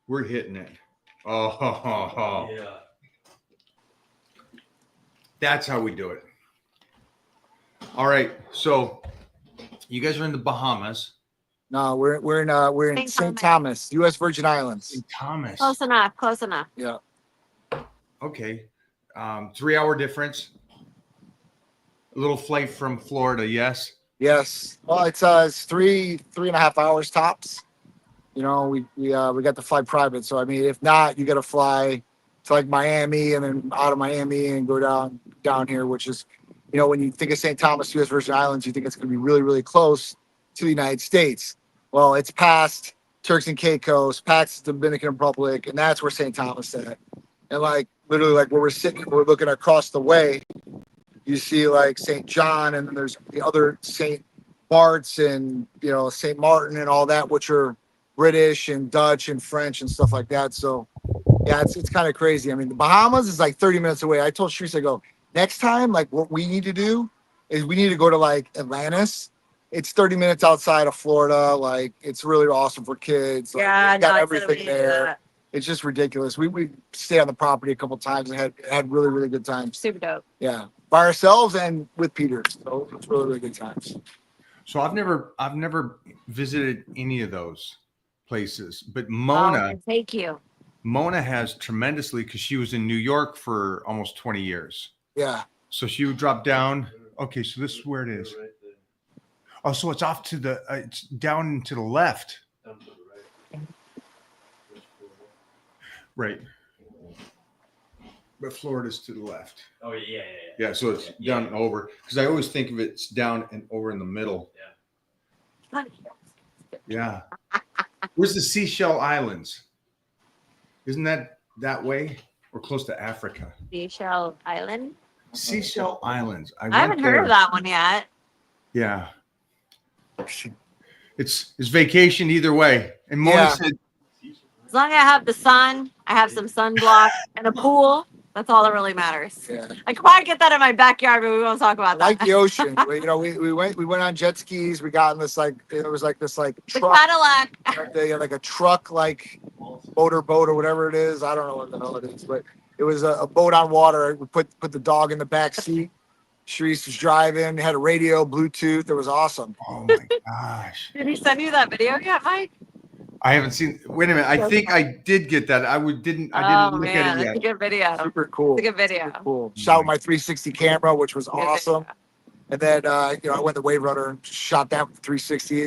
We're hitting it. Oh, Yeah. that's how we do it. All right. So you guys are in the Bahamas. No, we're in St. St. Thomas. Thomas, U.S. Virgin Islands. St. Thomas. Close enough. Close enough. Yeah. Okay. 3-hour difference. A little flight from Florida, yes. Yes. Well, it's 3.5 hours tops. You know, we got to fly private. So I mean, if not, you got to fly to like Miami and then out of Miami and go down here, which is, you know, when you think of St. Thomas, U.S. Virgin Islands, you think it's going to be really, really close to the United States. Well, it's past Turks and Caicos, past the Dominican Republic, and that's where St. Thomas is at. And like literally, like where we're sitting, we're looking across the way. You see like St. John, and then there's the other St. Bart's and, you know, St. Martin and all that, which are British and Dutch and French and stuff like that. So yeah, it's kind of crazy. I mean, the Bahamas is like 30 minutes away. I told Sharice, I go, next time, like what we need to do is we need to go to like Atlantis. It's 30 minutes outside of Florida. Like it's really awesome for kids. Like, Yeah, it's got no, I said everything we need to do there. that. It's just ridiculous. We stayed on the property a couple times and had really, really good times. Super dope. Yeah. By ourselves and with Peter. So it's really, really good times. So I've never visited any of those places, but Mona I'll take you. has tremendously, because she was in New York for almost 20 years. Yeah. So she would drop down. Okay, so this is where it is. Oh, so it's off to the it's down to the left. Right. But Florida's to the left. Oh yeah. Yeah, so it's down and over. Because I always think of it's down and over in the middle. Yeah. Where's the Seychelles Islands? Isn't that way? Or close to Africa? Seychelles Island. Seychelles Islands. I haven't heard of that one yet. Yeah. It's vacation either way. And Mona Yeah. said, As long as I have the sun, I have some sunblock and a pool. That's all that really matters. Yeah. I could probably get that in my backyard, but we won't talk I about that. like the ocean. You know, we went on jet skis. We got in this like it was like this like The truck, Cadillac. they had like a truck like motor boat or whatever it is. I don't know what the hell it is, but it was a boat on water. We put the dog in the back seat. Sharice was driving. Had a radio, Bluetooth. It was awesome. oh my gosh. Did he send you that video yet, Mike? I haven't seen. Wait a minute. I think I did get that. I didn't Oh look man, at it that's a yet. good video. Super cool. It's a good video. Super cool. Shot with my 360 camera, which was Good awesome. video. And then you know, I went to Wave Runner and shot that with 360.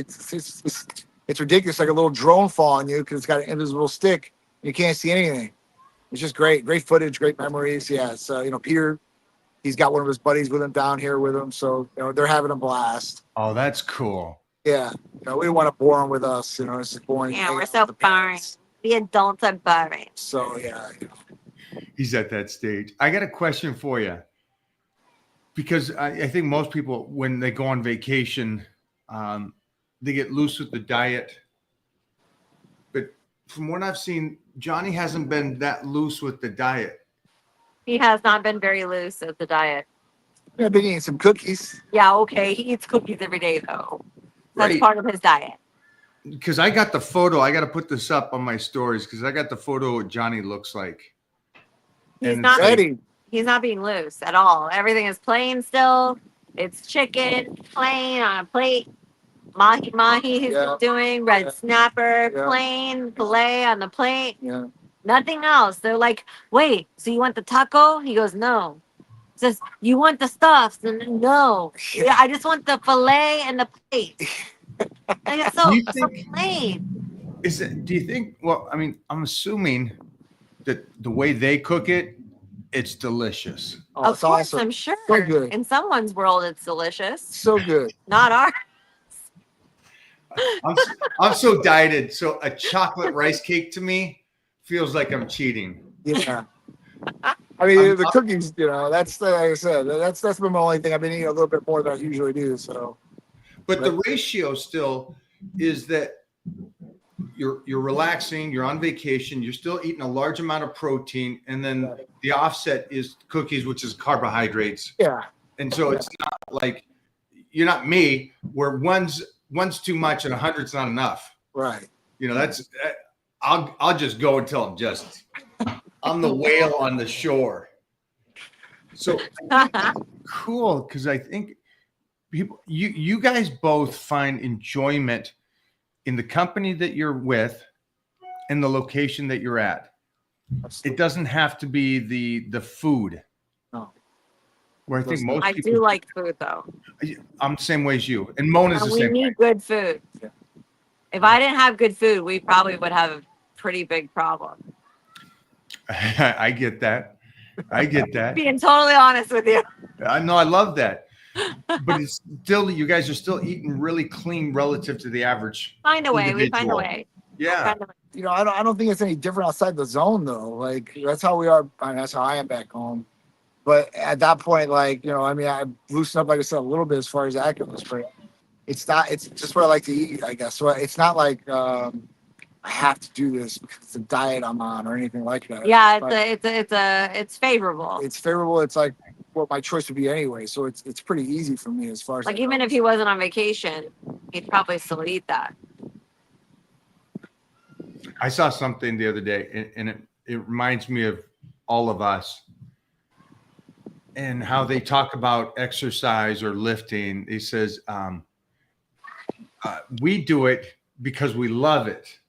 It's ridiculous, like a little drone following you because it's got an invisible stick. And you can't see anything. It's just great footage, great memories. Yeah. So you know, Peter, he's got one of his buddies with him down here with him, so you know they're having a blast. Oh, that's cool. Yeah. You know, we don't want to bore them with us. You know, it's just boring. Yeah, hanging we're out so with the boring. parents. The adults are boring. So yeah. You know. He's at that stage. I got a question for you. Because I think most people, when they go on vacation, they get loose with the diet. But from what I've seen, Johnny hasn't been that loose with the diet. He has not been very loose with the diet. I've been eating some cookies. Yeah, okay. He eats cookies every day though. That's Right. part of his diet. Because I got the photo. I got to put this up on my stories because I got the photo of what Johnny looks like. He's And not it's like- Ready. he's not being loose at all. Everything is plain still. It's chicken, plain on a plate. Mahi mahi he's Yeah. been doing, red Yeah. snapper, Yeah. plain, filet on the plate. Yeah. Nothing else. They're like, wait, so you want the taco? He goes, no. He says, you want the stuffs? And no. Yeah, I just want the filet and the plate. Like, it's so, Do you so think- plain. Do you think? Well, I mean, I'm assuming that the way they cook it, it's delicious. Oh, Of it's course, awesome. I'm sure. So good. In someone's world, it's delicious. So good. Not ours. I'm so dieted. So a chocolate rice cake to me feels like I'm cheating. Yeah. I mean, the cookies, you know, like I said, that's been my only thing. I've been eating a little bit more than I usually do. So, But the ratio still is that you're relaxing, you're on vacation, you're still eating a large amount of protein, and then the offset is cookies, which is carbohydrates. yeah. And so it's not like you're not me, where one's too much and 100's not enough. Right. You know, I'll just go until I'm the whale on the shore. So cool, because I think you guys both find enjoyment in the company that you're with and the location that you're at. It doesn't have to be the food. No. Where I think most I people do like food though. I'm the same way as you. And Mona's the We same way. need good food. Yeah. If I didn't have good food, we probably would have a pretty big problem. I get that. I get that. Being totally honest with you. I know, I love that. But it's still, you guys are still eating really clean relative to the average. Find a way. We find a Individual. way. Yeah. Find a way. You know, I don't think it's any different outside the zone though. Like that's how we are. I mean, that's how I am back home. But at that point, like, you know, I mean, I loosened up, like I said, a little bit as far as that goes, but it's not, it's just what I like to eat, I guess. So it's not like I have to do this because it's a diet I'm on or anything like that. Yeah, But it's favorable. it's favorable. It's like what my choice would be anyway. So it's pretty easy for me as far as Like that even goes. if he wasn't on vacation, he'd probably still eat that. I saw something the other day, and it reminds me of all of us and how they talk about exercise or lifting. It says, we do it because we love it.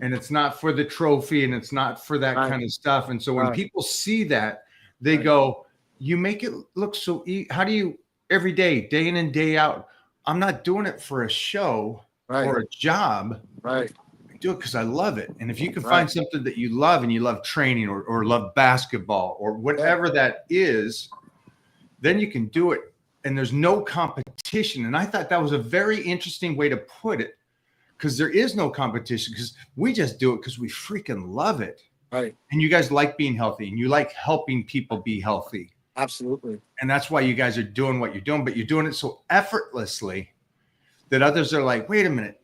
And it's not for the trophy and it's not for that Right. kind of stuff. And so when Right. people see that, they Right. go, you make it look so easy. How do you, every day in and day out, I'm not doing it for a show Right, or a job. right, I do it because I love it. And if you can Right. find something that you love and you love training or love basketball or whatever that is, then you can do it. And there's no competition. And I thought that was a very interesting way to put it, because there is no competition, because we just do it because we freaking love it. right. And you guys like being healthy and you like helping people be healthy. Absolutely. And that's why you guys are doing what you're doing, but you're doing it so effortlessly that others are like, wait a minute,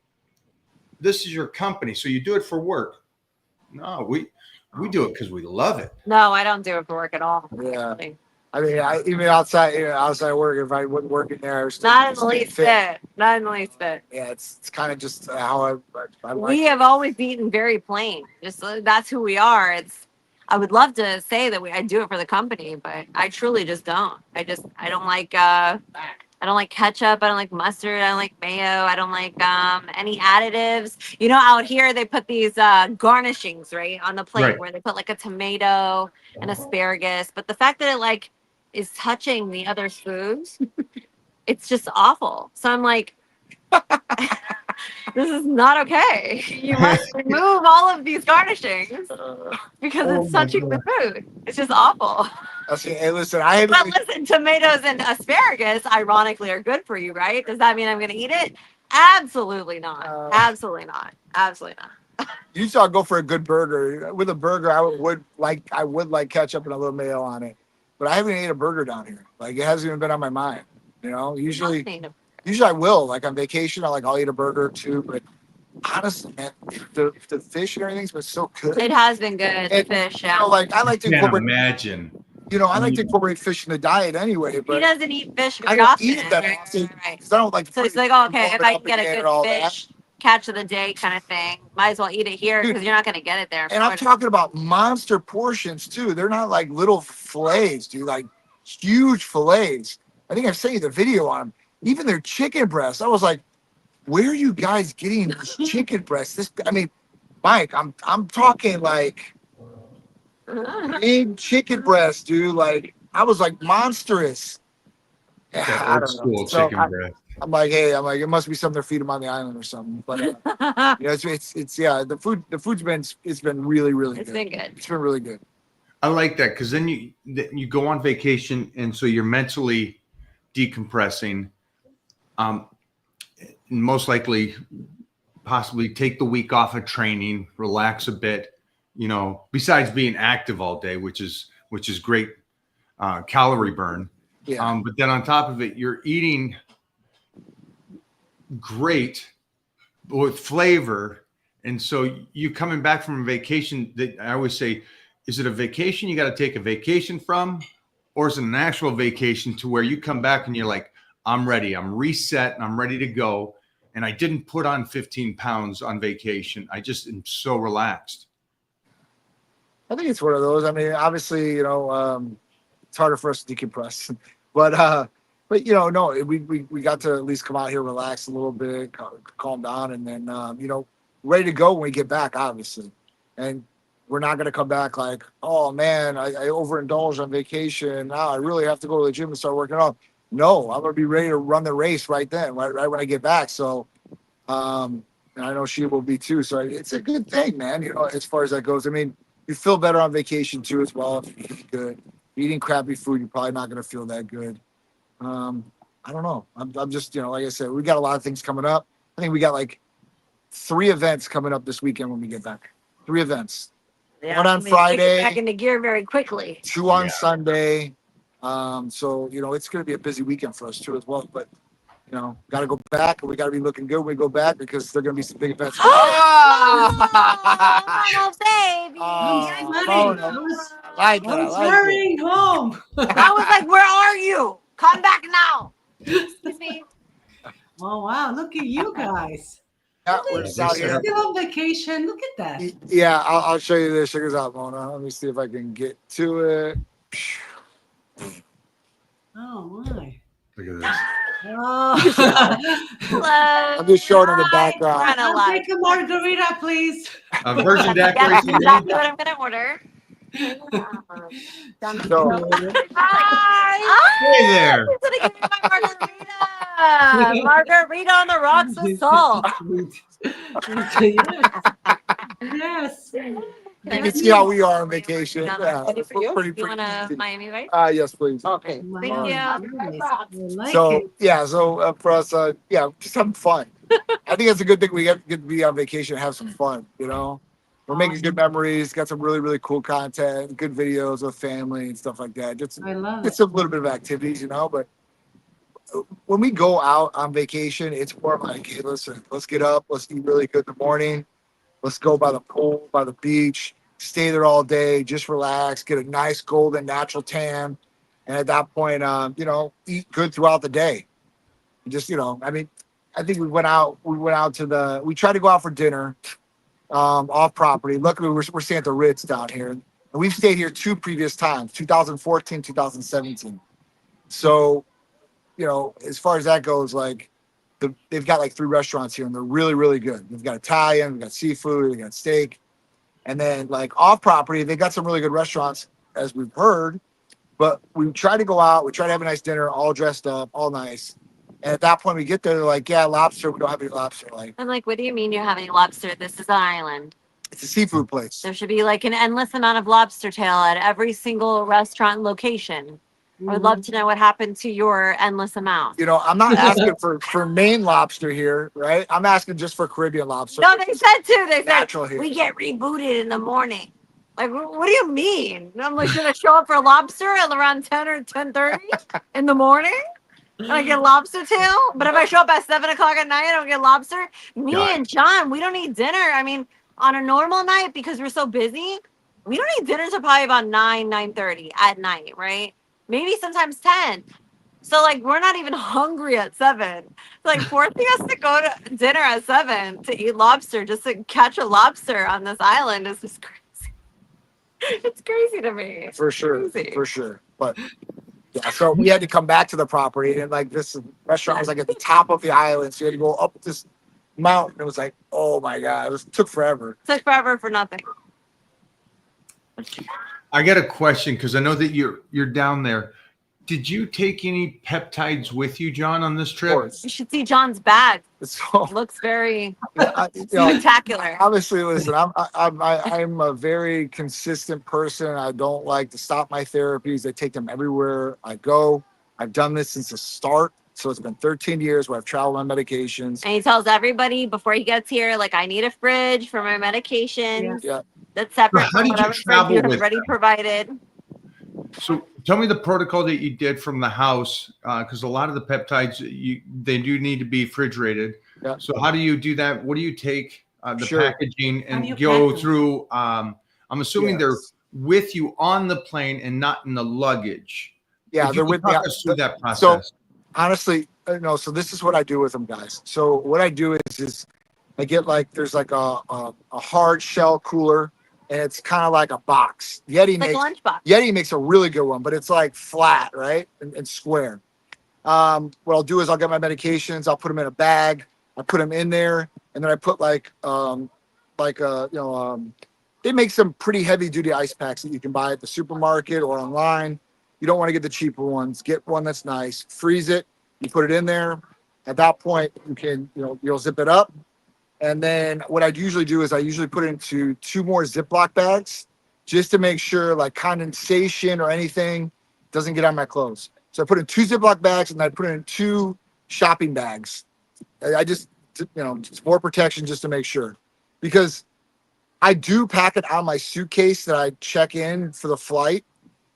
this is your company, so you do it for work. No, we do it because we love it. No, I don't do it for work at all. Yeah. actually. I mean, even outside work, if I wouldn't work in there, I would Not in the stay least bit. Not in the least bit. Yeah, it's kind of just how I like. We have always eaten very plain. Just that's who we are. I would love to say that I do it for the company, but I truly just don't. I don't like I don't like ketchup. I don't like mustard. I don't like mayo. I don't like any additives. You know, out here they put these garnishings right on the plate Right. where they put like a tomato and asparagus. But the fact that it like is touching the other's foods, it's just awful. So I'm like, this is not okay. You must remove all of these garnishings because Oh it's my touching the food. It's just awful. Hey, listen, I haven't. But listen, tomatoes and asparagus, ironically, are good for you, right? Does that mean I'm going to eat it? Absolutely not. Absolutely not. Absolutely not. Usually I'll go for a good burger. With a burger, I would like ketchup and a little mayo on it. But I haven't ate a burger down here. Like it hasn't even been on my mind. You know, usually I will. Like on vacation, I'll eat a burger or two. But honestly, man, the fish and everything's been so good. It has been good. And, Fish, You yeah. know, like I like to Can't incorporate. imagine. I like to incorporate fish in the diet anyway. He But doesn't eat fish I very don't often. eat it that Right, often right, right. because I don't like. So it's like, oh, okay, if I can get a good fish catch of the day kind of thing, might as well eat it here because you're not going to get it there. And I'm talking about monster portions too. They're not like little fillets, dude. Like huge fillets. I think I've sent you the video on them. Even their chicken breasts. I was like, where are you guys getting this chicken breasts? Mike, I'm talking like big chicken breasts, dude. Like I was like monstrous. That I old don't know. school So chicken breast. I'm like, it must be something they feed them on the island or something. But it's the food's been really, really It's good. been good. It's been really good. I like that, because then you go on vacation, and so you're mentally decompressing. Most likely, possibly take the week off of training, relax a bit. Besides being active all day, which is great calorie burn. Yeah. But then on top of it, you're eating great with flavor. And so you coming back from a vacation, that I always say, is it a vacation you got to take a vacation from, or is it an actual vacation to where you come back and you're like, I'm ready, I'm reset, and I'm ready to go. and I didn't put on 15 pounds on vacation. I just am so relaxed. I think it's one of those. I mean, obviously, it's harder for us to decompress, but no, we got to at least come out here, relax a little bit, calm down, and then ready to go when we get back, obviously. And we're not going to come back like, oh man, I overindulged on vacation. Now I really have to go to the gym and start working out. No, I'm going to be ready to run the race right then, right when I get back. So, and I know she will be too. So it's a good thing, man. As far as that goes. I mean, you feel better on vacation too, as well. If you eat good, eating crappy food, you're probably not going to feel that good. I don't know. I'm just, like I said, we got a lot of things coming up. I think we got like 3 events coming up this weekend when we get back. 3 events. Yeah, One on I mean, Friday. Back into gear very quickly. 2 on Sunday. So, it's going to be a busy weekend for us too as well. But, got to go back, and we got to be looking good when we go back because they're going to be some big events. Oh, baby. I like it. I I'm like it. hurrying home. I was like, where are you? Come back now. Excuse me. Oh wow, look at you guys. Yeah, we're just out You're here. still on vacation. Look at that. Yeah, I'll show you this. Check this out, Mona. Let me see if I can get to it. Oh my. Look at this. Oh. Hello. I'm just showing in the background. We're on a I'll live. take a margarita, please. Virgin Daiquiri. That's for me. exactly what I'm gonna order. So, Hi. Hey there. I'm gonna give me my margarita. Margarita on the rocks with salt. Yes. you can see how we are on vacation. Yeah, Ready for you? pretty You want a easy. Miami Vice? Yes, please. Okay. Thank you. Nice. I like So it. yeah, so for us, just having fun. I think it's a good thing we get to be on vacation and have some fun. We're making good memories. Got some really cool content, good videos with family and stuff like that. Just I love it's it. a little bit of activities, But when we go out on vacation, it's more like, hey, listen, let's get up, let's eat really good in the morning, let's go by the pool, by the beach, stay there all day, just relax, get a nice golden natural tan, and at that point, eat good throughout the day. Just I think we went out we tried to go out for dinner, off property. Luckily, we're staying at the Ritz down here, and we've stayed here 2 previous times, 2014, 2017. So, as far as that goes, like they've got like 3 restaurants here, and they're really good. They've got Italian, they've got seafood, they got steak, and then like off property, they got some really good restaurants, as we've heard. But we try to go out, we try to have a nice dinner, all dressed up, all nice. And at that point, we get there, they're like, yeah, lobster. We don't have any lobster. Like, I'm like, what do you mean you have any lobster? This is an island. it's a seafood place. There should be like an endless amount of lobster tail at every single restaurant location. I would love to know what happened to your endless amount. I'm not asking for Maine lobster here, right? I'm asking just for Caribbean lobster. No, they said too. They said Natural here. we get rebooted in the morning. Like, what do you mean? And I'm like, gonna show up for lobster at around 10 or 10:30 in the morning, and I get lobster tail. But if I show up at 7 o'clock at night, I don't get lobster. Me Got it. and John, we don't eat dinner. I mean, on a normal night, because we're so busy, we don't eat dinner till probably about 9:30 at night, right? Maybe sometimes 10. So like we're not even hungry at 7. Like forcing us to go to dinner at 7 to eat lobster just to catch a lobster on this island is just crazy. It's crazy to me. For sure. Crazy. For sure. But yeah, so we had to come back to the property, and like this restaurant was like at the top of the island. So you had to go up this mountain. It was like, oh my God, it took forever. Took forever for nothing. I got a question because I know that you're down there. Did you take any peptides with you, John, on this Of trip? course. You should see John's bag. So, It looks very I, spectacular. obviously, listen, I'm a very consistent person. I don't like to stop my therapies. I take them everywhere I go. I've done this since the start. So it's been 13 years where I've traveled on medications. And he tells everybody before he gets here, like, I need a fridge for my medications. Yeah. That's separate How from did you whatever fridge travel you have with already them? provided. So tell me the protocol that you did from the house, because a lot of the peptides they do need to be refrigerated. Yeah. So how do you do that? What do you take the Sure. packaging How do you and go pack them? through? I'm assuming they're Yes. with you on the plane and not in the luggage. Yeah, If you they're could with me. talk us through that process. Honestly, no. So this is what I do with them, guys. So what I do is I get like there's like a hard shell cooler, and it's kind of like a box. Like lunchbox. Yeti makes a really good one, but it's like flat, right, and square. What I'll do is I'll get my medications. I'll put them in a bag. I put them in there, and then I put they make some pretty heavy duty ice packs that you can buy at the supermarket or online. You don't want to get the cheaper ones. Get one that's nice. Freeze it. You put it in there. At that point, you can you'll zip it up. And then what I usually do is I usually put it into 2 more Ziploc bags just to make sure like condensation or anything doesn't get on my clothes. So I put in 2 Ziploc bags and I put it in 2 shopping bags. I just, it's more protection just to make sure. Because I do pack it on my suitcase that I check in for the flight.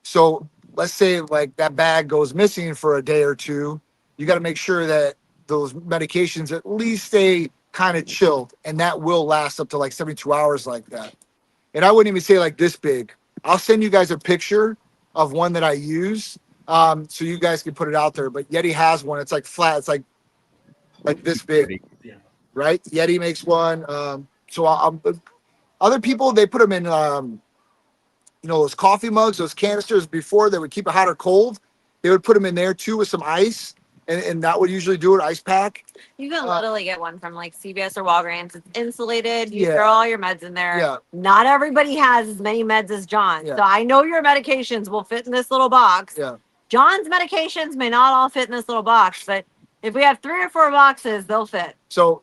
So let's say like that bag goes missing for a day or 2. You got to make sure that those medications at least stay kind of chilled. And that will last up to like 72 hours like that. And I wouldn't even say like this big. I'll send you guys a picture of one that I use. So you guys can put it out there. But Yeti has one. It's like flat. It's like this big, right? Yeti makes one. Other people, they put them in, those coffee mugs, those canisters. Before they would keep it hot or cold. They would put them in there too with some ice, and that would usually do it. Ice pack. You can literally get one from like CVS or Walgreens. It's insulated. You Yeah. throw all your meds in there. Yeah. Not everybody has as many meds as John. Yeah. So I know your medications will fit in this little box. Yeah. John's medications may not all fit in this little box, but if we have 3 or 4 boxes, they'll fit. So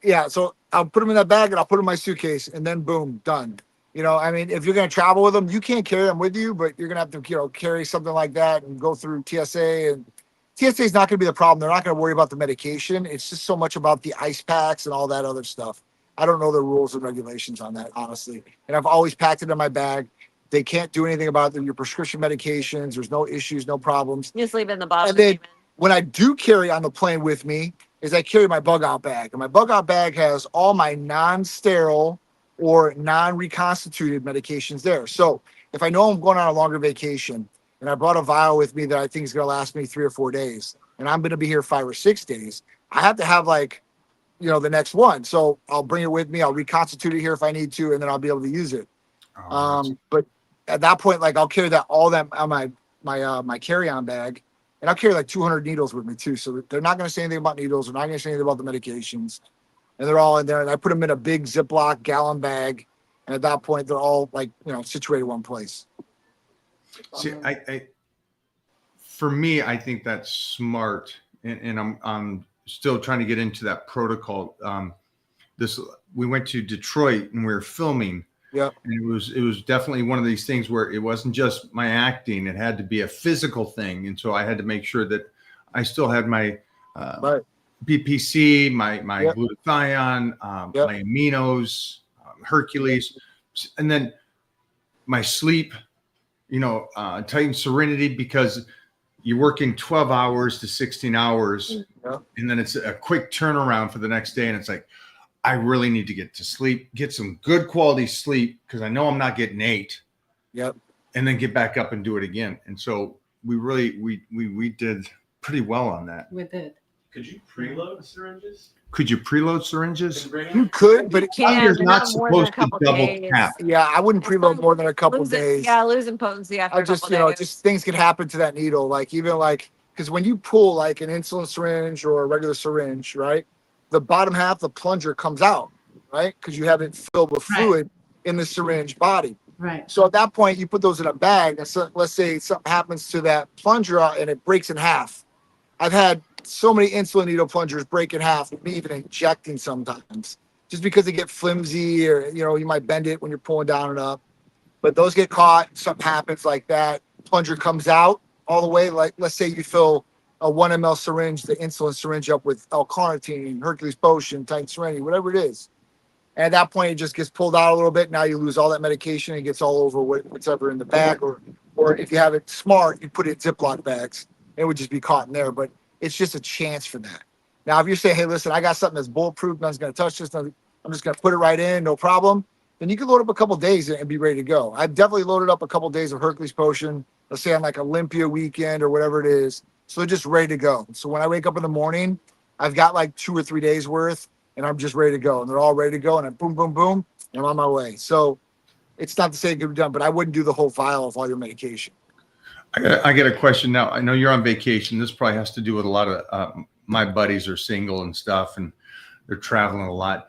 I'll put them in that bag and I'll put them in my suitcase, and then boom, done. If you're going to travel with them, you can't carry them with you, but you're going to have to, carry something like that and go through TSA. And TSA is not going to be the problem. They're not going to worry about the medication. It's just so much about the ice packs and all that other stuff. I don't know the rules and regulations on that, honestly. And I've always packed it in my bag. They can't do anything about your prescription medications. There's no issues, no problems. You just leave it in the bottom. And then when I do carry on the plane with me is I carry my bug out bag. And my bug out bag has all my non-sterile or non-reconstituted medications there. So if I know I'm going on a longer vacation and I brought a vial with me that I think is going to last me 3 or 4 days, and I'm going to be here 5 or 6 days, I have to have the next one. So I'll bring it with me. I'll reconstitute it here if I need to, and then I'll be able to use it. But at that point, I'll carry that all that on my carry-on bag, and I'll carry 200 needles with me too. So they're not going to say anything about needles. They're not going to say anything about the medications, and they're all in there. And I put them in a big Ziploc gallon bag, and at that point, they're all situated one place. See, for me, I think that's smart, and I'm still trying to get into that protocol. We went to Detroit and we were filming. Yeah. And it was definitely one of these things where it wasn't just my acting; it had to be a physical thing, and so I had to make sure that I still had my Right. BPC, my Yep. glutathione, Yep. my aminos, Hercules, and then my sleep. Titan Serenity, because you're working 12 hours to 16 hours, Yep. and then it's a quick turnaround for the next day, and it's like, I really need to get to sleep, get some good quality sleep, because I know I'm not getting 8. Yep. And then get back up and do it again. And so we really we did pretty well on that. With it. Could you preload syringes? Could you preload syringes? You could, but You're they're not more than a supposed to couple double days. tap. I wouldn't preload more than a couple days. Yeah, losing potency after I a just, couple days. just things can happen to that needle. Because when you pull an insulin syringe or a regular syringe, right, the bottom half, the plunger comes out, right? Because you haven't filled with Right. fluid in the syringe body. Right. So at that point, you put those in a bag. And so, let's say something happens to that plunger and it breaks in half. I've had so many insulin needle plungers break in half, me even injecting sometimes, just because they get flimsy or, you might bend it when you're pulling down and up. But those get caught, something happens like that, plunger comes out all the way. Let's say you fill a 1 ml syringe, the insulin syringe up with L-carnitine, Hercules Potion, Titan Serenity, whatever it is. And at that point, it just gets pulled out a little bit. Now you lose all that medication and it gets all over what's ever in the bag. Or if you have it smart, you put it in Ziploc bags. It would just be caught in there. But it's just a chance for that. Now, if you're saying, hey, listen, I got something that's bulletproof, nothing's going to touch this, I'm just going to put it right in, no problem, then you can load up a couple days and be ready to go. I've definitely loaded up a couple days of Hercules Potion, let's say on Olympia weekend or whatever it is. So they're just ready to go. So when I wake up in the morning, I've got like 2 or 3 days worth, and I'm just ready to go. And they're all ready to go, and I'm boom, boom, boom, and I'm on my way. So it's not to say it can be done, but I wouldn't do the whole vial of all your medication. I got a question now. I know you're on vacation. This probably has to do with a lot of my buddies are single and stuff, and they're traveling a lot.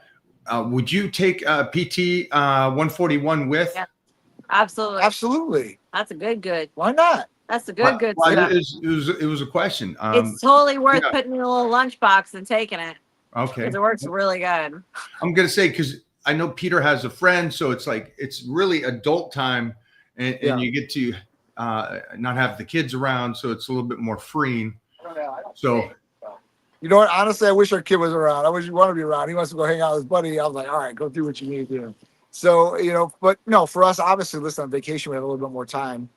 Would you take PT 141 with? Yeah. Absolutely. Absolutely. That's a good. Why not? That's a good Well, stuff. it was a question. It's totally worth yeah. putting in a little lunchbox and taking it. Okay. Because it works really good. I'm gonna say because I know Peter has a friend, so it's like it's really adult time, and Yeah. you get to not have the kids around, so it's a little bit more freeing. So You know what? Honestly, I wish our kid was around. I wish he wanted to be around. He wants to go hang out with his buddy. I was like, all right, go do what you need to do. So, but no, for us, obviously, listen, on vacation, we have a little bit more time.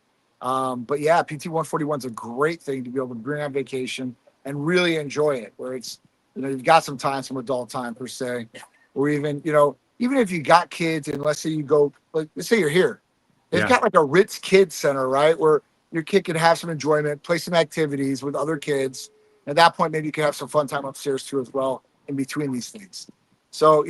But yeah, PT 141 is a great thing to be able to bring on vacation and really enjoy it, where it's, you've got some time, some adult time per se, or even, even if you got kids and let's say you go, like, let's say you're here, they've Yeah. got like a Ritz Kids Center, right? Where your kid can have some enjoyment, play some activities with other kids. At that point, maybe you can have some fun time upstairs too, as well, in between these things. So,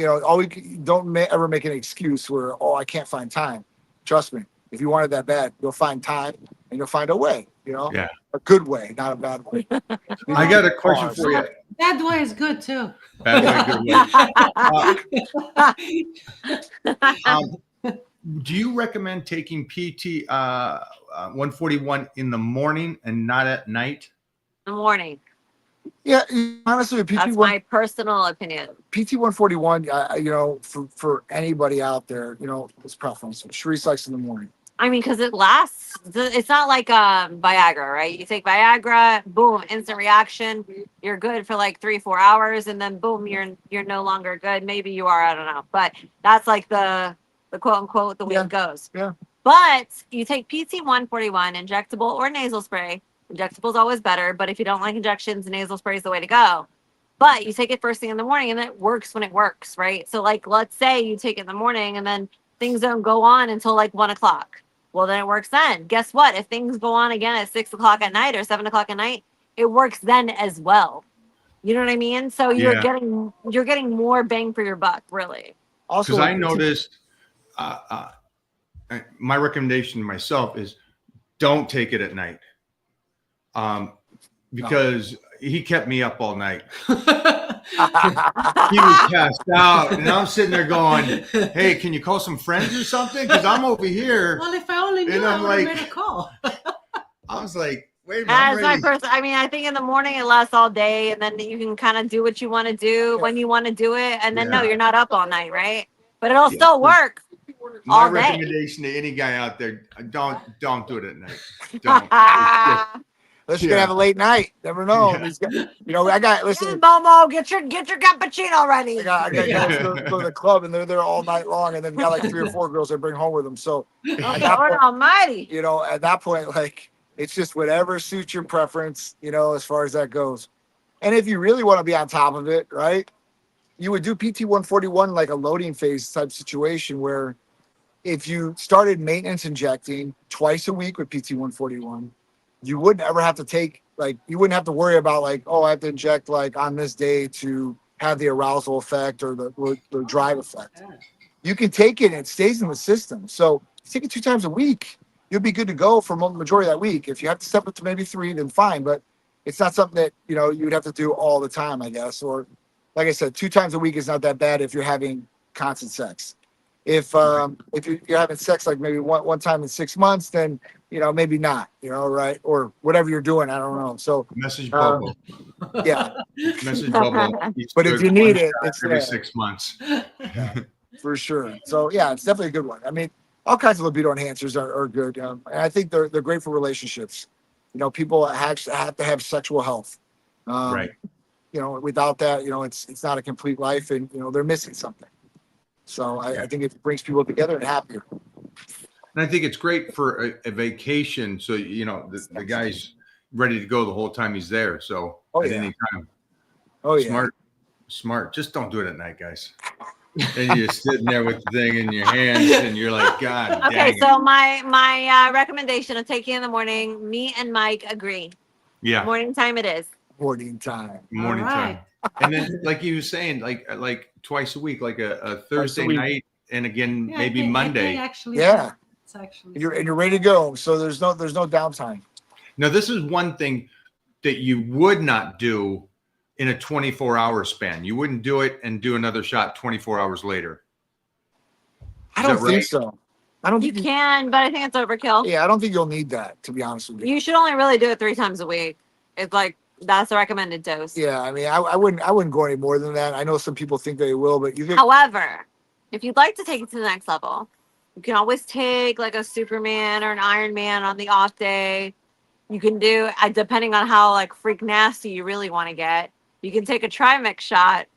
don't ever make an excuse where, I can't find time. Trust me, if you want it that bad, you'll find time and you'll find a way, Yeah. a good way, not a bad way. I got a question for you. That way is good too. Bad way, good way. Do you recommend taking PT 141 in the morning and not at night? In the morning. Yeah, honestly, That's my personal opinion. PT 141, for anybody out there, it's preference. Sharice likes in the morning. I mean, because it lasts. It's not like Viagra, right? You take Viagra, boom, instant reaction. You're good for like 3-4 hours, and then boom, you're no longer good. Maybe you are, I don't know. But that's like the quote unquote the way it goes. Yeah. But you take PT 141, injectable or nasal spray. Injectable is always better, but if you don't like injections, nasal spray is the way to go. But you take it first thing in the morning, and it works when it works, right? So, like, let's say you take it in the morning, and then things don't go on until like 1 o'clock. Well, then it works then. Guess what? If things go on again at 6 o'clock at night or 7 o'clock at night, it works then as well. You know what I mean? So you're getting more bang for your buck, really. Also, Because I noticed, my recommendation to myself is don't take it at night. Because he kept me up all night. He was passed out, and I'm sitting there going, "Hey, can you call some friends or something? Because I'm over here." Well, if I only knew, And I I'm would have like- made a call. I was like, "Wait a minute." I'm As my ready. person, I mean, I think in the morning it lasts all day, and then you can kind of do what you want to do when you want to do it, and then no, Yeah. you're not up all night, right? But it'll Yeah. still work. My all day. recommendation to any guy out there: don't do it at night. Don't. It's just- Unless you're gonna have a late night, never know. Yeah. He's got- I got Yeah, listen. Momo, get your cappuccino ready. I got guys go to the club and they're there all night long, and then got like 3 or 4 girls they bring home with them. So Oh, at that Lord point, Almighty. at that point, like it's just whatever suits your preference, as far as that goes. And if you really want to be on top of it, right, you would do PT 141 like a loading phase type situation where if you started maintenance injecting twice a week with PT 141, you wouldn't ever have to you wouldn't have to worry about I have to inject like on this day to have the arousal effect or the drive effect. You can take it and it stays in the system. So you take it 2 times a week, you'll be good to go for the majority of that week. If you have to step up to maybe 3, then fine. But it's not something that, you'd have to do all the time, I guess. Or like I said, 2 times a week is not that bad if you're having constant sex. If you're having sex like maybe one time in 6 months, then maybe not, right? Or whatever you're doing, I don't know. So Message Bobo. yeah, Message Bobo. He's but if good you need one it, shot it's every there. 6 months. For sure. So yeah, it's definitely a good one. I mean, all kinds of libido enhancers are good, and I think they're great for relationships. People have to have sexual health. Right. Without that, it's not a complete life, and they're missing something. So I think it brings people together and happier. And I think it's great for a vacation. So, the guy's ready to go the whole time he's there. So at yeah. any time. Oh yeah. Smart. Just don't do it at night, guys. And you're sitting there with the thing in your hands and you're like, God Okay, dang so it. my recommendation of taking in the morning, me and Mike agree. Yeah. Morning time it is. Morning time. Morning All time. right. And then, like you were saying, like twice a week, like a Thursday week. night, and again Yeah, maybe I think Monday. actually, Yeah. it's actually. And you're ready to go. So there's no downtime. Now, this is one thing that you would not do in a 24-hour span. You wouldn't do it and do another shot 24 hours later. I Is don't that think right? so. I don't You think. can, but I think it's overkill. Yeah, I don't think you'll need that, to be honest with you. You should only really do it 3 times a week. It's like that's the recommended dose. Yeah, I mean, I wouldn't go any more than that. I know some people think they will, but you can. However, if you'd like to take it to the next level, you can always take like a Superman or an Iron Man on the off day. You can do, depending on how like freak nasty you really want to get, you can take a Trimix shot.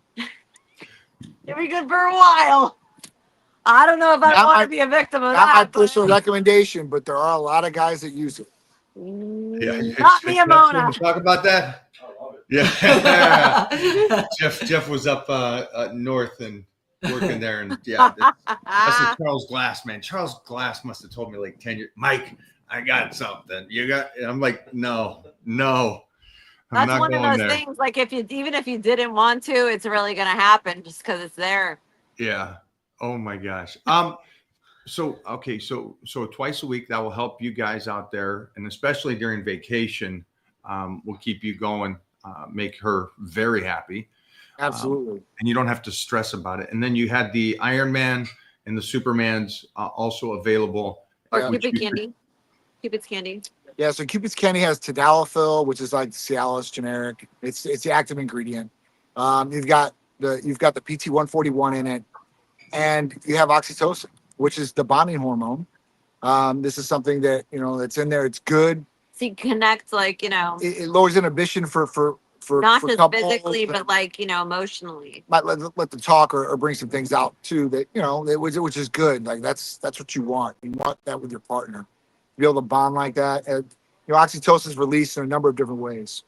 It'll be good for a while. I don't know if I Not want my- to be a victim of Not my that. personal recommendation, but there are a lot of guys that use it. Not me, Amona. Talk about that. I love it. Yeah. Jeff was up north and working there, and yeah, that's the Charles Glass, man. Charles Glass must have told me like 10 years, Mike, I got something. You got, and I'm like, no. I'm That's not one of going those there. things. Like even if you didn't want to, it's really gonna happen just because it's there. Yeah. Oh my gosh. So okay, so twice a week that will help you guys out there, and especially during vacation, will keep you going, make her very happy. Absolutely. And you don't have to stress about it. And then you had the Iron Man and the Supermans also available. Or Yeah. Cupid candy. Cupid's candy. Yeah, so Cupid's Candy has tadalafil, which is like Cialis generic. It's the active ingredient. You've got the PT141 in it, and you have oxytocin, which is the bonding hormone. This is something that that's in there. It's good. So you connect, like It lowers inhibition for not for just couples physically, that but like emotionally. might let them talk or bring some things out too that which is good. Like that's what you want. You want that with your partner. Be able to bond like that. And oxytocin is released in a number of different ways.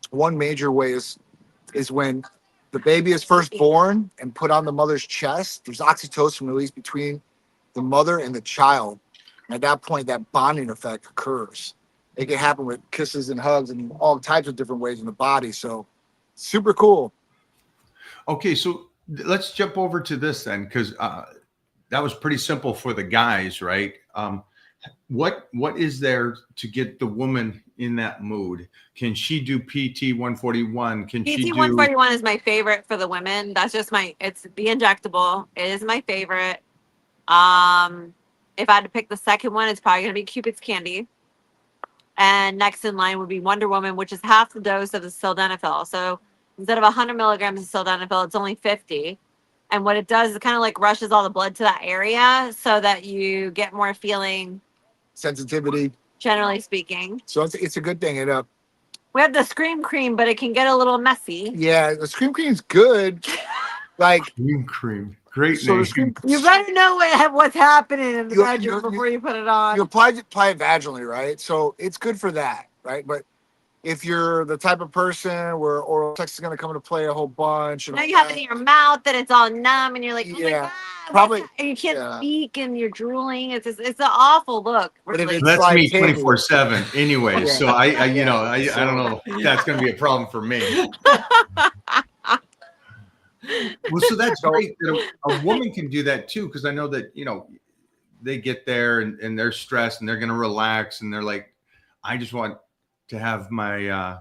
One major way is when the baby is first born and put on the mother's chest. There's oxytocin released between the mother and the child. And at that point, that bonding effect occurs. It can happen with kisses and hugs and all types of different ways in the body. So super cool. Okay, so let's jump over to this then, because that was pretty simple for the guys, right? What is there to get the woman in that mood? Can she do PT 141? Can she PT do 141 is my favorite for the women. That's just it's the injectable. It is my favorite. If I had to pick the second one, it's probably gonna be Cupid's Candy. And next in line would be Wonder Woman, which is half the dose of the sildenafil. So instead of 100 milligrams of sildenafil, it's only 50. And what it does is it kind of like rushes all the blood to that area so that you get more feeling, Sensitivity. generally speaking. So it's a good thing. We have the Scream Cream, but it can get a little messy. Yeah, the Scream Cream's good. Like cream? Great so name. the Scream You better know what's happening in the You- bedroom you- before you put it on. you apply it vaginally, right? So it's good for that, right? But if you're the type of person where oral sex is going to come into play a whole bunch, and Now all you have that, it in your mouth and it's all numb and you're like, oh my Yeah, God. probably- And you can't yeah. speak and you're drooling. It's an awful look. But if Really. it's That's like me Katie. 24/7 anyway. Yeah. So I don't know Yeah. if that's going to be a problem for me. Well, so that's great that a woman can do that too, because I know that they get there and they're stressed and they're going to relax and they're like, I just want to have my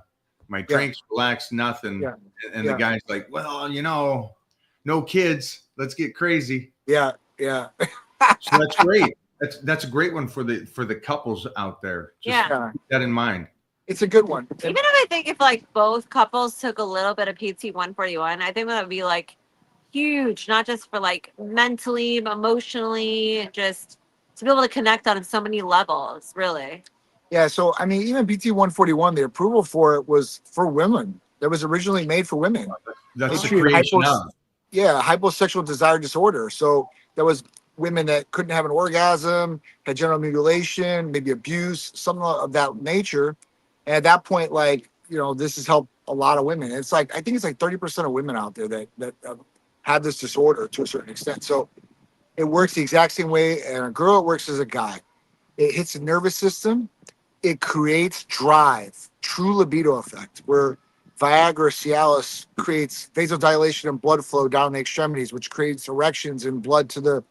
my drinks, relax, nothing. Yeah. And Yeah. the guy's like, well, no kids, let's get crazy. Yeah. So that's great. That's a great one for the couples out there. Just Yeah. Yeah. keep that in mind. It's a good one. Even if I think if like both couples took a little bit of PT 141, I think that would be like huge, not just for like mentally, emotionally, just to be able to connect on so many levels, really. Yeah. So I mean, even PT 141, the approval for it was for women. That was originally made for women. That's the Treat creation hypos- of. Yeah, hyposexual desire disorder. So there was women that couldn't have an orgasm, had genital mutilation, maybe abuse, something of that nature. And at that point, this has helped a lot of women. It's like, I think it's like 30% of women out there that have this disorder to a certain extent. So it works the exact same way. And a girl, it works as a guy. It hits the nervous system. It creates drive, true libido effect, where Viagra, Cialis creates vasodilation and blood flow down the extremities, which creates erections and blood to the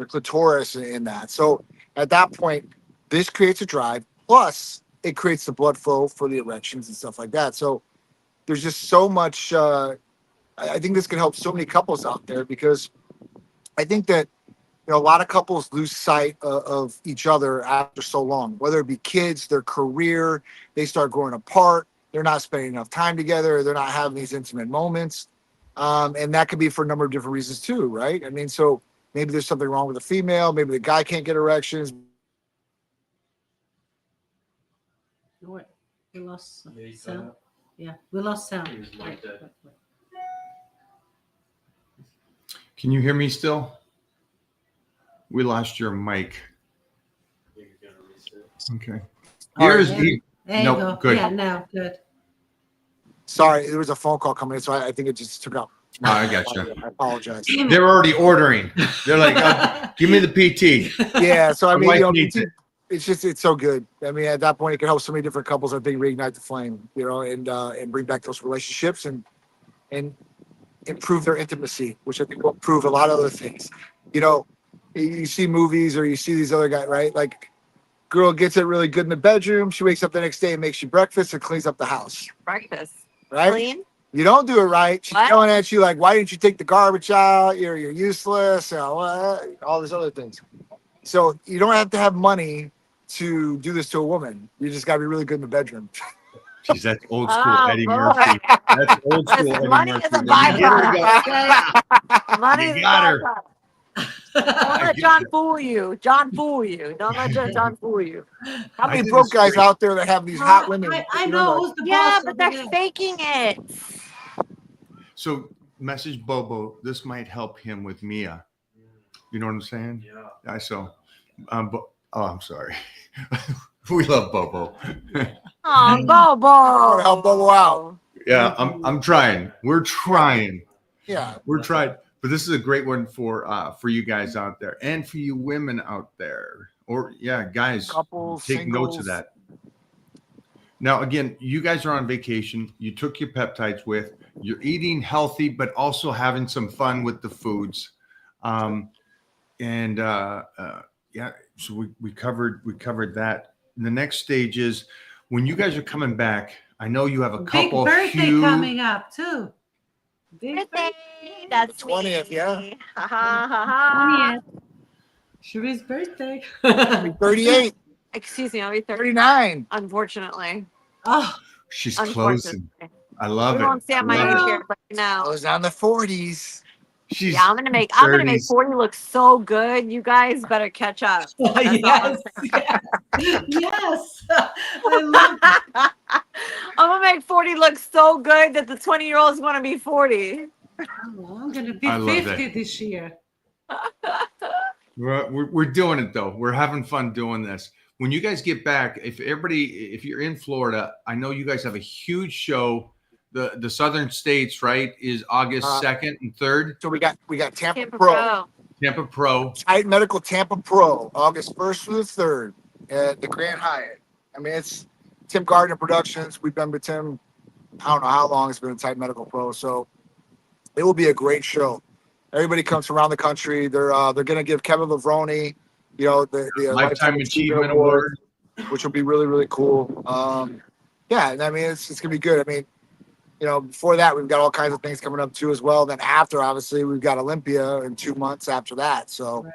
clitoris in that. So at that point, this creates a drive. Plus, it creates the blood flow for the erections and stuff like that. So there's just so much. I think this can help so many couples out there, because I think that a lot of couples lose sight of each other after so long, whether it be kids, their career, they start growing apart. They're not spending enough time together. They're not having these intimate moments. And that could be for a number of different reasons too, right? I mean, so maybe there's something wrong with the female. Maybe the guy can't get erections. What? We lost Yeah, you cut sound. out. Yeah, we lost sound. He was like that. Can you hear me still? We lost your mic. I think you're gonna reset. Okay. All right. Here's he. There Nope, you go. good. Yeah, now good. Sorry, there was a phone call coming in, so I think it just took out. Oh, I gotcha. I apologize. They're already ordering. They're like, give me the PT. Yeah, so I My mean, wife you know, needs it. it's so good. I mean, at that point, it can help so many different couples. I think reignite the flame, and bring back those relationships and improve their intimacy, which I think will improve a lot of other things. You see movies or you see these other guys, right? Like, girl gets it really good in the bedroom. She wakes up the next day and makes you breakfast and cleans up the house, Breakfast. right? Clean. You don't do it right. She's What? yelling at you like, "Why didn't you take the garbage out? You're useless." All these other things. So you don't have to have money to do this to a woman. You just got to be really good in the bedroom. Jeez, that's old school Oh, Eddie boy. Murphy. That's old school Eddie Money Murphy. is a Did you get her? byproduct. Money You is a got her. byproduct. Don't let John fool you. John fool you. Don't let John fool you. How I many think broke it's guys great. out there that have these hot women? I You know know, who's the Yeah, boss. but over they're there. faking it. So, message Bobo. This might help him with Mia. You know what I'm saying? Yeah. I'm sorry. We love Bobo. Oh, Bobo. wanna help Bobo out. Yeah, I'm trying. We're trying. Yeah. We're trying. But this is a great one for you guys out there, and for you women out there, or guys, Couples, take notes of singles. that. Now, again, you guys are on vacation. You took your peptides with. You're eating healthy, but also having some fun with the foods. So we covered that. And the next stage is when you guys are coming back. I know you have a Big couple birthday coming up too. Big Birthday. That's 20th, me. yeah. Ha ha ha ha. 20th. Cherie's birthday. 38, Excuse me, I'll be 30. 39. Unfortunately. Oh, She's closing. Unfortunately. I love We it. won't see at my Love it. age here, but I no. was on the 40s. She's Yeah, I'm gonna make 30s. 40 look so good. You guys better catch up. That's all I'm yes, yes. I love it. I'm gonna make 40 look so good that the 20-year-olds want to be 40. Oh, I'm gonna be I love 50 that. this year. We're doing it though. We're having fun doing this. When you guys get back, if you're in Florida, I know you guys have a huge show. The Southern States, right, is August 2nd and 3rd. So we got Tampa, Tampa Pro. Pro. Tampa Pro. Titan Medical Tampa Pro, August 1st through the 3rd at the Grand Hyatt. I mean, it's Tim Gardner Productions. We've been with Tim, I don't know how long it's been at Titan Medical Pro. So it will be a great show. Everybody comes from around the country. They're going to give Kevin Levrone, the Lifetime Achievement Award. which will be really, really cool. Yeah, and I mean, it's going to be good. I mean, before that, we've got all kinds of things coming up too as well. Then after, obviously, we've got Olympia in 2 months after that. So,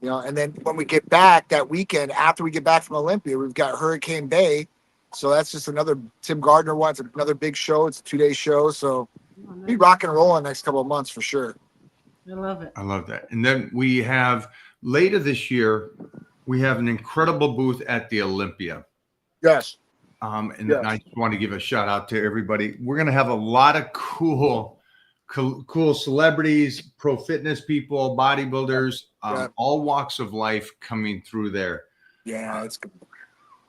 Right. and then when we get back that weekend, after we get back from Olympia, we've got Hurricane Bay. So that's just another Tim Gardner one. It's another big show. It's a 2-day show. So Oh, be nice. rock and roll in the next couple of months for sure. I love it. I love that. And then we have later this year, we have an incredible booth at the Olympia. Yes. And Yes. I just want to give a shout out to everybody. We're going to have a lot of cool celebrities, pro fitness people, bodybuilders, Yeah. all walks of life coming through there. Yeah, it's good.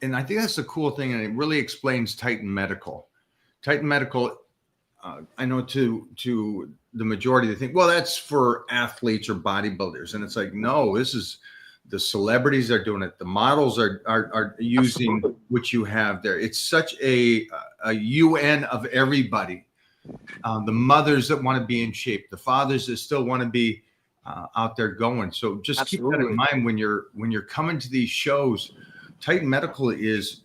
And I think that's the cool thing. And it really explains Titan Medical. Titan Medical, I know to the majority, they think, well, that's for athletes or bodybuilders. And it's like, no, this is the celebrities are doing it. The models are using Absolutely. what you have there. It's such a UN of everybody. The mothers that want to be in shape, the fathers that still want to be out there going. So just keep that Absolutely. in mind when you're coming to these shows. Titan Medical is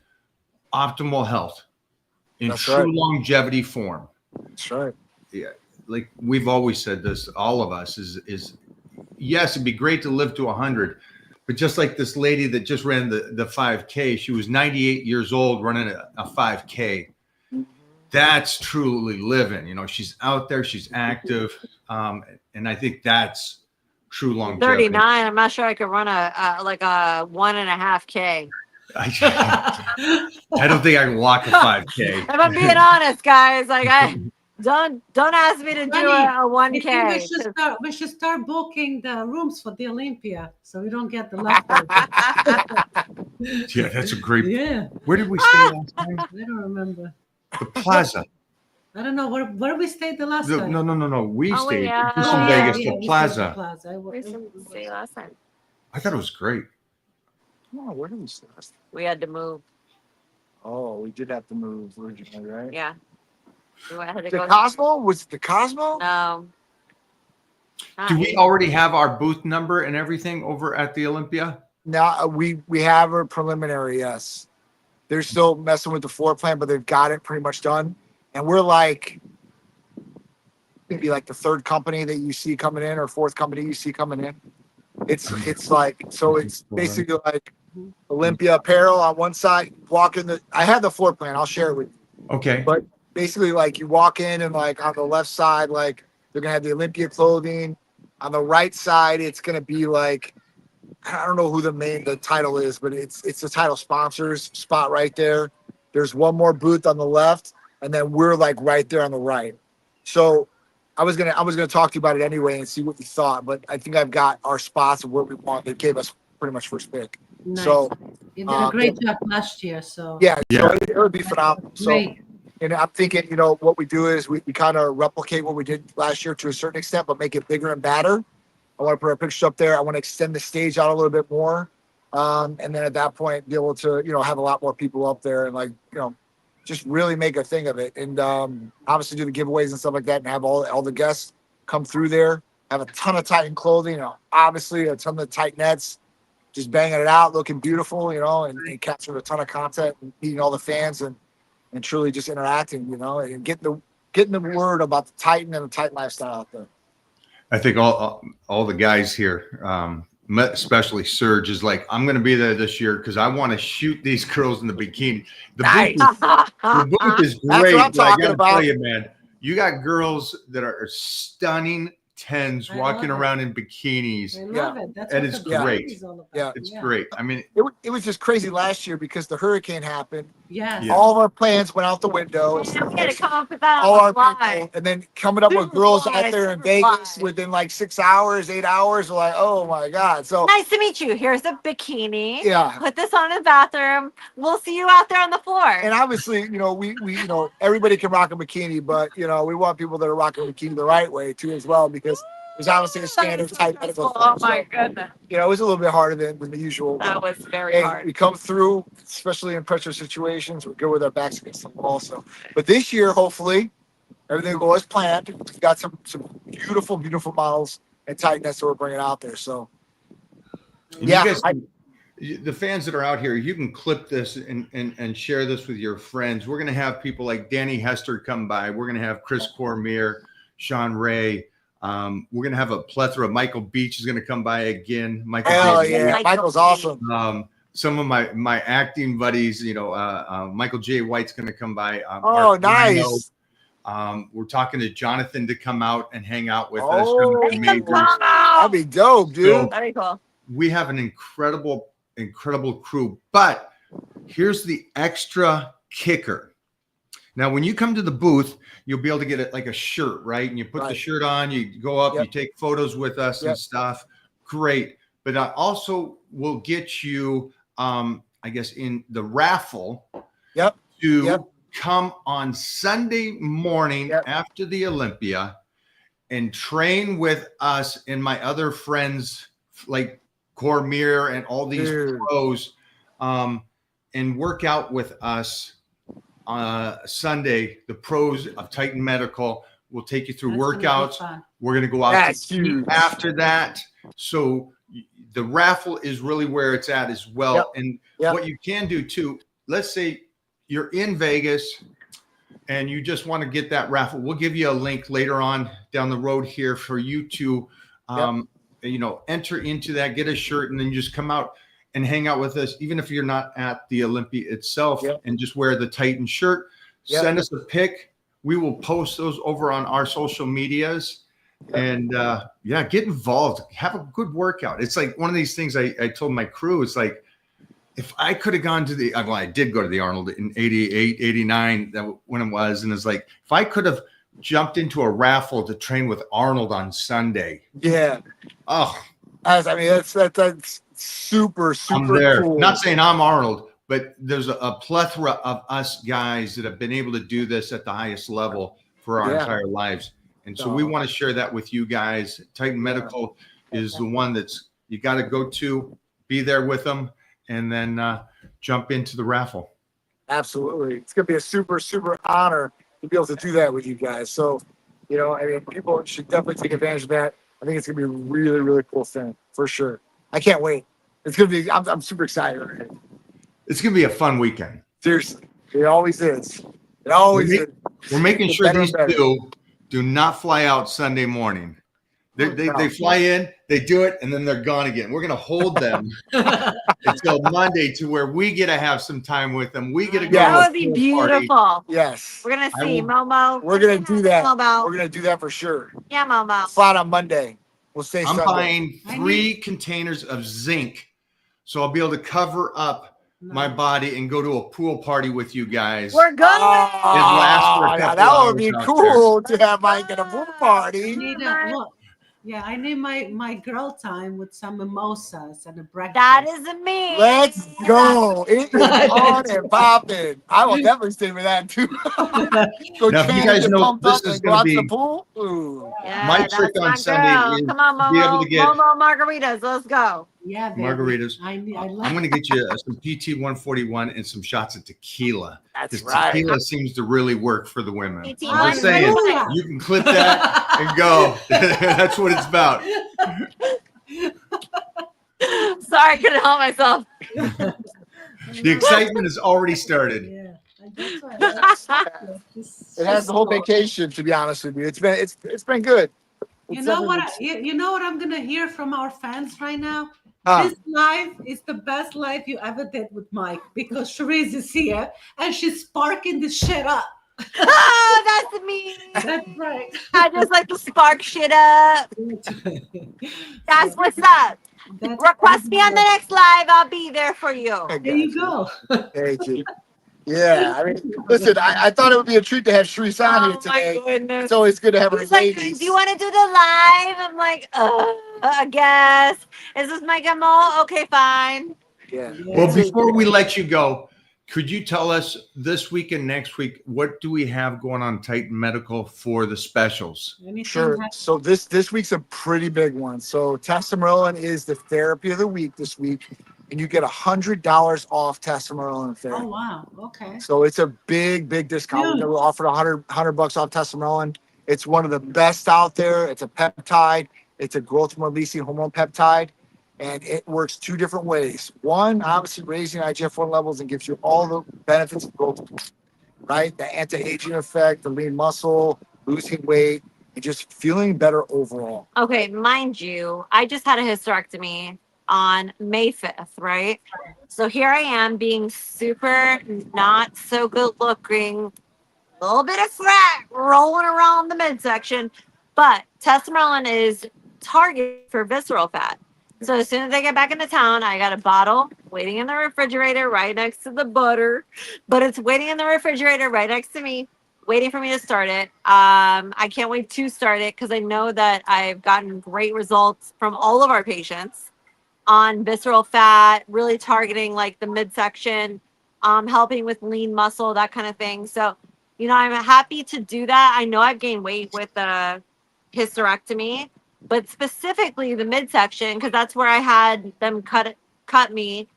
optimal health in That's true right. longevity form. That's right. Like we've always said this, all of us is yes, it'd be great to live to 100, but just like this lady that just ran the 5K, she was 98 years old running a 5K. That's truly living. You know, she's out there, she's active, and I think that's true longevity. 39. I'm not sure I could run a 1.5K. I don't think I can walk a 5K. If I'm being honest, guys, like I don't ask me to do Funny. a I think 1K. we should start booking the rooms for the Olympia so we don't get the leftovers. Yeah, that's a great. Yeah, Where did we stay last time? I don't remember. The Plaza. I don't know where we stayed the last time. No. We Oh, stayed yeah. just in Oh, Vegas, we the stayed at Plaza. Plaza. We didn't see last time. I thought it was great. Oh, where did we stay? We had to move. Oh, we did have to move originally, right? Yeah. We had to The go. Cosmo? Was it the Cosmo? No. Do we already have our booth number and everything over at the Olympia? Now we have a preliminary, yes. They're still messing with the floor plan, but they've got it pretty much done. And we're like maybe like the third company that you see coming in or fourth company you see coming in. It's like so it's basically like Olympia apparel on one side, walk in I have the floor plan, I'll share it with you. Okay. But basically like you walk in and like on the left side, like they're gonna have the Olympia clothing. On the right side, it's gonna be like I don't know who the title is, but it's the title sponsors spot right there. There's one more booth on the left, and then we're like right there on the right. So I was gonna talk to you about it anyway and see what you thought, but I think I've got our spots of where we want. They gave us pretty much first pick. Nice. So You did a great job last year. So yeah, Yeah. So it would be phenomenal. So great. and I'm thinking, what we do is we kind of replicate what we did last year to a certain extent, but make it bigger and badder. I want to put our pictures up there. I want to extend the stage out a little bit more. And then at that point, be able to, have a lot more people up there and just really make a thing of it. And obviously do the giveaways and stuff like that and have all the guests come through there, have a ton of Titan clothing, obviously a ton of Titanettes, just banging it out, looking beautiful, and capturing a ton of content and meeting all the fans and truly just interacting, and getting the word about the Titan and the Titan lifestyle out there. I think all the guys here, especially Serge, is like, I'm going to be there this year because I want to shoot these girls in the bikini. The booth is That's great. what I'm but I talking gotta about. tell you, man, you got girls that are stunning tens I walking love it. around in bikinis. I love it. That's And what it's the great. party is all about. Yeah. It's great. I mean, It was just crazy last year because the hurricane happened. Yes. Yeah. All of our plans went out the window. We had to come up with that All on our the fly. people, and then coming up with Super girls fly, out there in super Vegas fly. within like 6 hours, 8 hours. We're like, oh my god! So Nice to meet you. Here's a bikini. yeah, Put this on in the bathroom. We'll see you out there on the floor. and obviously, we everybody can rock a bikini, but we want people that are rocking a bikini the right way too as well because there's obviously a standard type medical. Oh So, my goodness. it was a little bit harder than the usual. That was very Hey, hard. we come through, especially in pressure situations. We're good with our backs against the wall. So, but this year, hopefully, everything will go as planned. We've got some beautiful, beautiful models and tightness that we're bringing out there. So, and yeah, you guys, the fans that are out here, you can clip this and share this with your friends. We're going to have people like Danny Hester come by. We're going to have Chris Cormier, Sean Ray. We're going to have a plethora. Michael Beach is going to come by again. Michael hell J. yeah, White. Michael's awesome. Some of my acting buddies, Michael J. White's going to come by. Oh, Mark Reno. nice. We're talking to Jonathan to come out and hang out with Oh, us. Hey, Amazing. That'd be dope, dude. So- Very cool. We have an incredible crew, but here's the extra kicker. Now, when you come to the booth, you'll be able to get it like a shirt, right? And you put the Right. shirt on, you go up, Yep. you take photos with us and Yep. stuff. Great. But I also will get you, I guess, in the raffle Yep. to Yep. come on Sunday morning Yep. after the Olympia and train with us and my other friends, like Cormier and all these Dude. pros, and work out with us Sunday. The pros of Titan Medical will take you through That's gonna be workouts. fun. We're going to go out That's to eat huge. after that. So the raffle is really where it's at as well. Yep. And Yep. what you can do too, let's say you're in Vegas and you just want to get that raffle. We'll give you a link later on down the road here for you to, enter into that, get a shirt, and then just come out and hang out with us, even if you're not at the Olympia itself, Yep. and just wear the Titan shirt. Yep. Send us a pic. We will post those over on our social medias. And get involved. Have a good workout. It's like one of these things I told my crew. It's like, if I could have gone to I did go to the Arnold in 88, 89, when it was. And it's like, if I could have jumped into a raffle to train with Arnold on Sunday. Yeah. Oh, That's super, I'm super there. cool. Not saying I'm Arnold, but there's a plethora of us guys that have been able to do this at the highest level for our Yeah. entire lives. And so we want to share that with you guys. Titan Medical is the one that's you got to go to, be there with them, and then jump into the raffle. Absolutely. It's going to be a super, super honor to be able to do that with you guys. So, people should definitely take advantage of that. I think it's going to be a really, really cool thing for sure. I can't wait. It's going to be, I'm super excited already. It's going to be a fun weekend. Seriously. It always is. It always is. We're making Get sure better these and better. two do not fly out Sunday morning. They fly in, they do it, and then they're gone again. We're going to hold them until Monday to where we get to have some time with them. We get to go Yeah. to That a would be pool party. beautiful. Yes. We're gonna I see will- Momo. We're going to do that. Momo. We're going to do that for sure. Yeah, Momo. Fly out on Monday. We'll stay I'm Sunday. buying 3 containers of zinc, so I'll be able to cover up my body and go to a pool party with you guys. We're going. lasts for a couple that would be hours out cool to have Mike at a pool I party. need I need my girl time with some mimosas and a breakfast. That is me. Let's go. It is on and popping. I will definitely stay with that too. Go Now, if you train, guys get know, pumped this up, is and go gonna out to the be- pool. Ooh. Yeah, My that's trick on my Sunday girl. is Come on, be able Momo. to get- Momo margaritas. Let's go. Yeah, baby. Margaritas. I like I'm going to get you some PT 141 and some shots of tequila. That's This right. tequila seems to really work for the women. PT I'm just saying, Hallelujah. you can clip that and go. That's what it's about. Sorry, I couldn't help myself. The excitement has already started. Yeah, that's why I like chocolate. It's It has just the whole so- vacation, to be honest with you. It's been good. You It's know what? definitely You know what I'm gonna hear from our fans right now? Huh. This live is the best live you ever did with Mike because Cherise is here and she's sparking this shit up. Oh, that's me. That's right. I just like to spark shit up. That's what's up. That's Request me on the next live. I'll be there for you. I There you got go. Thank you. Yeah, I mean, listen, I thought it would be a treat to have Sharice on here Oh my today. goodness. It's always good to have her He's like, ladies. do you want to do the live? I'm like, I guess. Is this my Gamal? Okay, fine. Yeah. Well, before we let you go, could you tell us this week and next week, what do we have going on Titan Medical for the specials? Anything Sure. that- So this week's a pretty big one. So testosterone is the therapy of the week this week, and you get $100 off testosterone therapy. Oh wow. Okay. So it's a big discount. Huge. We never offered $100 off testosterone. It's one of the best out there. It's a peptide. It's a growth releasing hormone peptide, and it works 2 different ways. One, obviously raising IGF-1 levels and gives you all the benefits of growth, right? The anti-aging effect, the lean muscle, losing weight, and just feeling better overall. Okay, mind you, I just had a hysterectomy on May 5th, right? So here I am being super not so good looking, a little bit of fat rolling around the midsection, but testosterone is targeted for visceral fat. So as soon as I get back into town, I got a bottle waiting in the refrigerator right next to the butter, but it's waiting in the refrigerator right next to me, waiting for me to start it. I can't wait to start it because I know that I've gotten great results from all of our patients on visceral fat, really targeting like the midsection, helping with lean muscle, that kind of thing. So, I'm happy to do that. I know I've gained weight with the hysterectomy, but specifically the midsection, because that's where I had them cut me.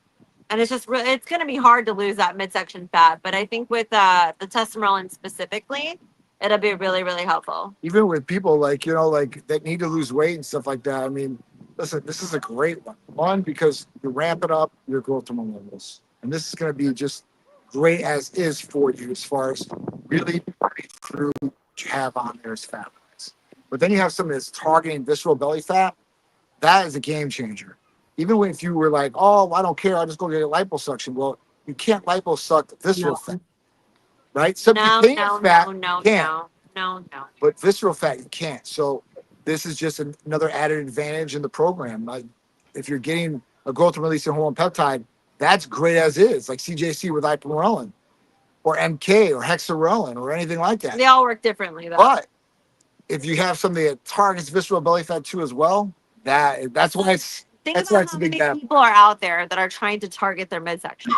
And it's just it's going to be hard to lose that midsection fat. But I think with the testosterone specifically, it'll be really, really helpful. Even with people like, like that need to lose weight and stuff like that. I mean, listen, this is a great one. One, because you're ramping up your growth hormone levels. And this is going to be just great as is for you as far as really through what you have on there as fat. But then you have something that's targeting visceral belly fat. That is a game changer. Even if you were like, oh, I don't care, I'll just go get a liposuction. Well, you can't liposuck the visceral fat, right? Subcutaneous fat you can, no. but visceral fat you can't. So this is just another added advantage in the program. If you're getting a growth releasing hormone peptide, that's great as is, like CJC with ipamorelin or MK or hexarelin or anything like that. They all work differently, though. But if you have something that targets visceral belly fat too as well, that's why it's Think that's about why it's how a big many gap. people are out there that are trying to target their midsection.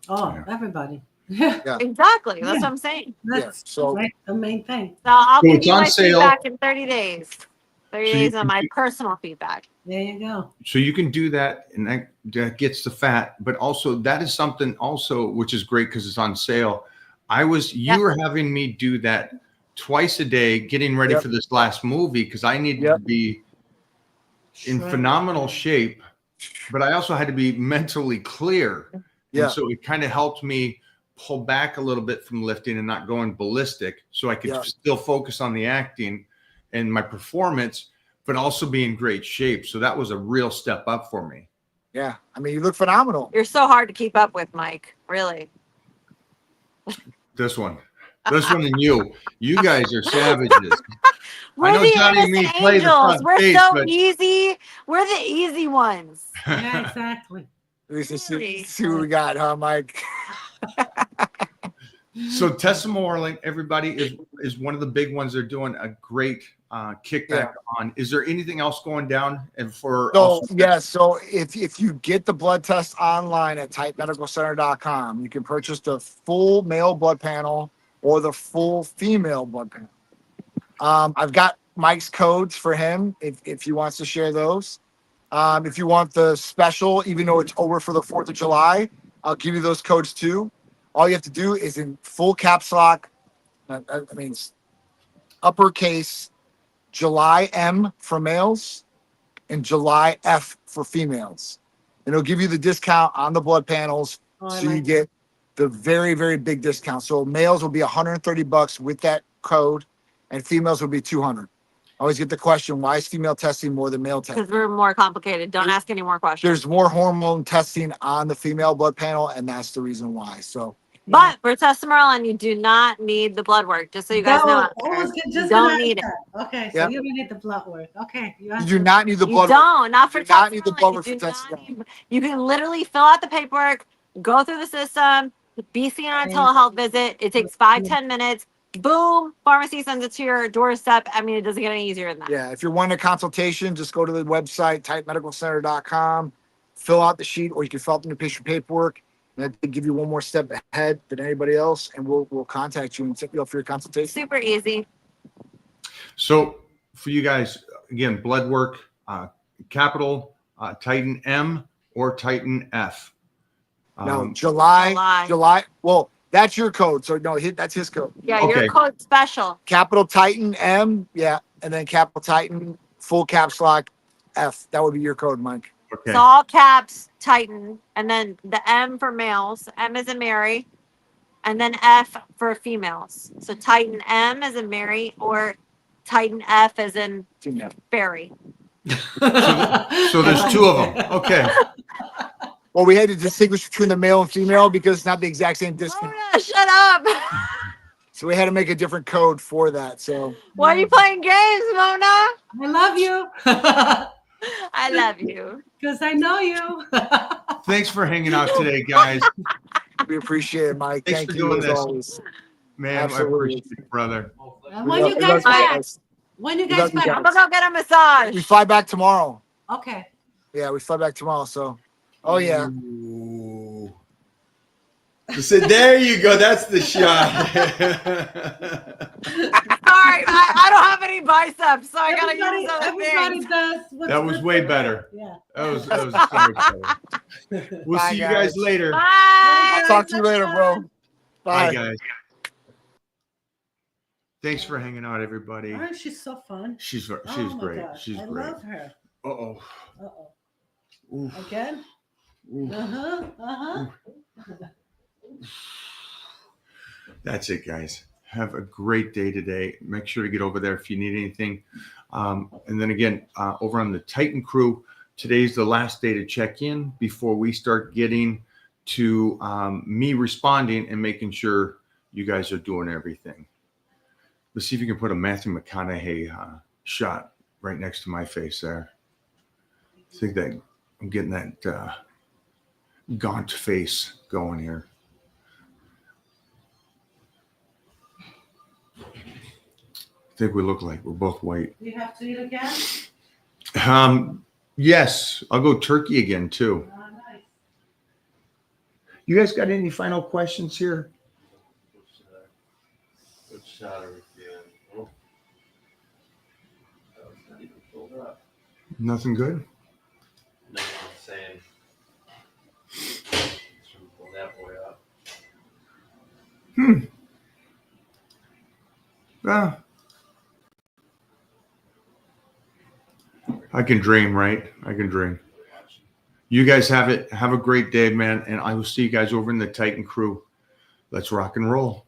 Oh, everybody. Exactly. That's what I'm saying. That's so- right, the main thing. So I'll So give it's you on my sale. feedback in 30 days. 30 So you days on can my do- personal feedback. There you go. So you can do that, and that gets the fat. But also, that is something also which is great because it's on sale. You were having me do that twice a day, getting ready Yep. for this last movie because I needed Yep. to be in Shred. phenomenal shape, but I also had to be mentally clear. Yeah. And so it kind of helped me pull back a little bit from lifting and not going ballistic, so I could Yeah. still focus on the acting and my performance, but also be in great shape. So that was a real step up for me. Yeah. I mean, you look phenomenal. You're so hard to keep up with, Mike. Really. This one and you guys are savages. We're know the Johnny and me innocent play the angels. front We're face, so but- easy. We're the easy ones. Yeah, exactly. At least let's Really? see what we got, huh, Mike? So testosterone, everybody is one of the big ones. They're doing a great kickback on. Is there anything else going down? And for So also- so if you get the blood test online at typemedicalcenter.com, you can purchase the full male blood panel or the full female blood panel. I've got Mike's codes for him if he wants to share those. If you want the special, even though it's over for the 4th of July, I'll give you those codes too. All you have to do is in full caps lock, I mean, uppercase, July M for males and July F for females. And it'll give you the discount on the blood panels. Oh, I So you like get the very, very big discount. So males will be $130 with that code and females will be $200. I always get the question, why is female testing more than male testing? Because we're more complicated. Don't ask any more questions. There's more hormone testing on the female blood panel, and that's the reason why. So But for testosterone, you do not need the blood work. Just so you guys That know. was- out there. I was just You don't gonna need ask it. that. Okay, so Yep. you don't need the blood work. Okay. you do not need the You blood. don't. Not for You do not need the testosterone. blood You work for do not testosterone. need- You can literally fill out the paperwork, go through the system, be seen on a telehealth visit. It takes 5-10 minutes. Boom, pharmacy sends it to your doorstep. I mean, it doesn't get any easier than that. Yeah, if you're wanting a consultation, just go to the website, typemedicalcenter.com, fill out the sheet, or you can fill out the new patient paperwork. And that give you one more step ahead than anybody else, and we'll contact you and set you up for your consultation. Super easy. So for you guys, again, blood work, capital Titan M or Titan F. No, July. Well, that's your code. So no, that's his code. Yeah, Okay. your code special. Capital Titan M, yeah, and then capital Titan full caps lock F. That would be your code, Mike. Okay. So all caps, Titan, and then the M for males. M is in Mary, and then F for females. So Titan M as in Mary, or Titan F as in Yeah. fairy. So there's two of them. Okay. Well, we had to distinguish between the male and female because it's not the exact same discount. Oh yeah, shut up. So we had to make a different code for that. So Why are you playing games, Mona? I love you. I love you. Because I know you. Thanks for hanging out today, guys. we appreciate it, Mike. Thanks Thank for you doing as this. always. Man, Absolutely. I appreciate it, brother. And We when love- you we guys love you back? guys. When you We guys love you back? I'm gonna go get a massage. We fly back tomorrow. Okay. Yeah, we fly back tomorrow. So, oh yeah, Ooh. So there you go. That's the shot. Sorry, I don't have any biceps, so I gotta use other Everybody things. does. what's That was good way for better. them. Yeah. That was so much better. We'll Bye, see you guys. guys later. Bye. Talk to you later, bro. Bye, Bye. guys. Thanks for hanging out, everybody. Aren't she so fun? She's Oh my great. gosh, She's I great. love her. Uh-oh. Uh-oh. Oof, Again? oof. Uh-huh. That's it, guys. Have a great day today. Make sure to get over there if you need anything. And then again, over on the Titan crew, today's the last day to check in before we start getting to me responding and making sure you guys are doing everything. Let's see if you can put a Matthew McConaughey shot right next to my face there. I think that I'm getting that gaunt face going here. I think we look like we're both white. Do you have to eat again? Yes, I'll go turkey again too. Nice. You guys got any final questions here? What shot are we feeling? Oh. That was not even filled up. Nothing good? No, I'm saying. Should we pull that boy up? Well, I can dream, right? I can dream. You guys have it. Have a great day, man. And I will see you guys over in the Titan crew. Let's rock and roll.